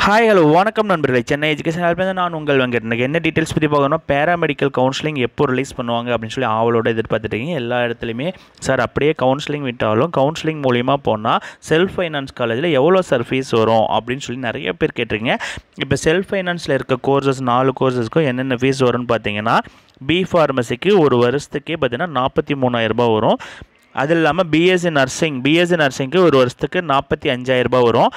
Hi hello வணக்கம் நண்பர்களே. Chennai education ஹெல்ப்லேருந்து நான் உங்கள் வெங்கட். எனக்கு என்ன டீட்டெயில்ஸ் பற்றி பார்க்கணும், பேராமெடிக்கல் கவுன்சிலிங் எப்போ ரிலீஸ் பண்ணுவாங்க அப்படின்னு சொல்லி ஆவலோட எதிர்பார்த்துட்டீங்க. எல்லா இடத்துலையுமே சார் அப்படியே கவுன்சிலிங் விட்டாலும் கவுன்சிலிங் மூலிமா போனால் செல்ஃப் ஃபைனான்ஸ் காலேஜில் எவ்வளோ சார் ஃபீஸ் வரும் அப்படின்னு சொல்லி நிறைய பேர் கேட்டிருக்கீங்க. இப்போ செல்ஃப் ஃபைனான்ஸில் இருக்க கோர்சஸ் 4 கோர்சஸ்க்கும் என்னென்ன ஃபீஸ் வரும்னு பார்த்தீங்கன்னா, பி ஃபார்மசிக்கு ஒரு வருஷத்துக்கே பார்த்தீங்கன்னா 43,000 ரூபாய் வரும். அது இல்லாமல் பிஎஸ்சி நர்சிங்க்கு ஒரு வருஷத்துக்கு 45,000 ரூபாய் வரும்.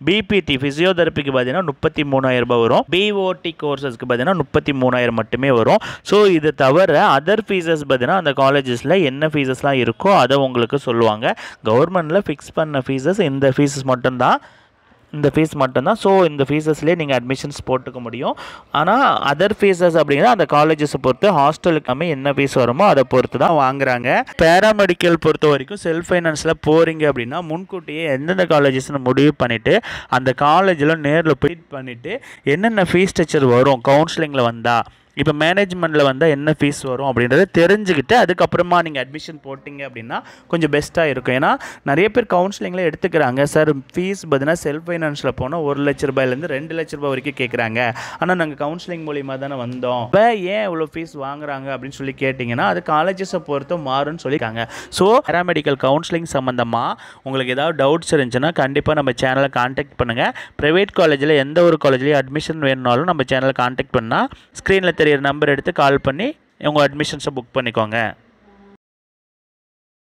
பிபிடி ஃபிசியோதெரப்பிக்கு பார்த்தீங்கன்னா 33,000 ரூபாய் வரும். பிஓடி கோர்சஸ்க்கு பார்த்தீங்கன்னா 33,000 மட்டுமே வரும். ஸோ இது தவிர அதர் ஃபீஸஸ் பார்த்தீங்கன்னா அந்த காலேஜஸில் என்ன ஃபீஸஸ்லாம் இருக்கோ அதை உங்களுக்கு சொல்லுவாங்க. கவர்மெண்ட்டில் ஃபிக்ஸ் பண்ண ஃபீஸஸ் இந்த ஃபீஸஸ் மட்டும்தான். ஸோ இந்த ஃபீஸஸ்லேயே நீங்கள் அட்மிஷன்ஸ் போட்டுக்க முடியும். ஆனால் அதர் ஃபீஸஸ் அப்படிங்கிற அந்த காலேஜஸை பொறுத்து ஹாஸ்டலுக்காமே என்ன ஃபீஸ் வருமோ அதை பொறுத்து தான் வாங்குறாங்க. பேராமெடிக்கல் பொறுத்த வரைக்கும் செல்ஃப் ஃபைனான்ஸில் போகிறீங்க அப்படின்னா முன்கூட்டியே எந்தெந்த காலேஜஸ்னு முடிவு பண்ணிவிட்டு அந்த காலேஜில் நேரில் போய் பண்ணிவிட்டு என்னென்ன ஃபீஸ் ஸ்ட்ரக்சர் வரும் கவுன்சிலிங்கில் வந்தால், இப்போ மேனேஜ்மெண்ட்டில் வந்தால் என்ன ஃபீஸ் வரும் அப்படின்றத தெரிஞ்சுக்கிட்டு அதுக்கப்புறமா நீங்கள் அட்மிஷன் போட்டிங்க அப்படின்னா கொஞ்சம் பெஸ்ட்டாக இருக்கும். ஏன்னா நிறைய பேர் கவுன்சிலிங்கில் எடுத்துக்கிறாங்க. சார் ஃபீஸ் பார்த்தீங்கன்னா செல்ஃப் ஃபைனான்ஸில் போனால் 1 லட்ச ரூபாயிலேருந்து 2 லட்ச ரூபாய் வரைக்கும் கேட்குறாங்க. ஆனால் நாங்கள் கவுன்சிலிங் மூலிமா தானே வந்தோம், இப்போ ஏன் இவ்வளோ ஃபீஸ் வாங்குறாங்க அப்படின்னு சொல்லி கேட்டிங்கன்னா அது காலேஜஸை பொறுத்து மாறும்னு சொல்லியிருக்காங்க. ஸோ பேராமெடிக்கல் கவுன்சிலிங் சம்மந்தமாக உங்களுக்கு ஏதாவது டவுட்ஸ் இருந்துச்சுன்னா கண்டிப்பாக நம்ம சேனலை கான்டாக்ட் பண்ணுங்கள். ப்ரைவேட் காலேஜில் எந்த ஒரு காலேஜ்லேயும் அட்மிஷன் வேணுனாலும் நம்ம சேனலை கான்டாக்ட் பண்ணால் ஸ்க்ரீனில் தெரியிற நம்பர் எடுத்து கால் பண்ணி உங்கள் அட்மிஷன்ஸை புக் பண்ணிக்கோங்க.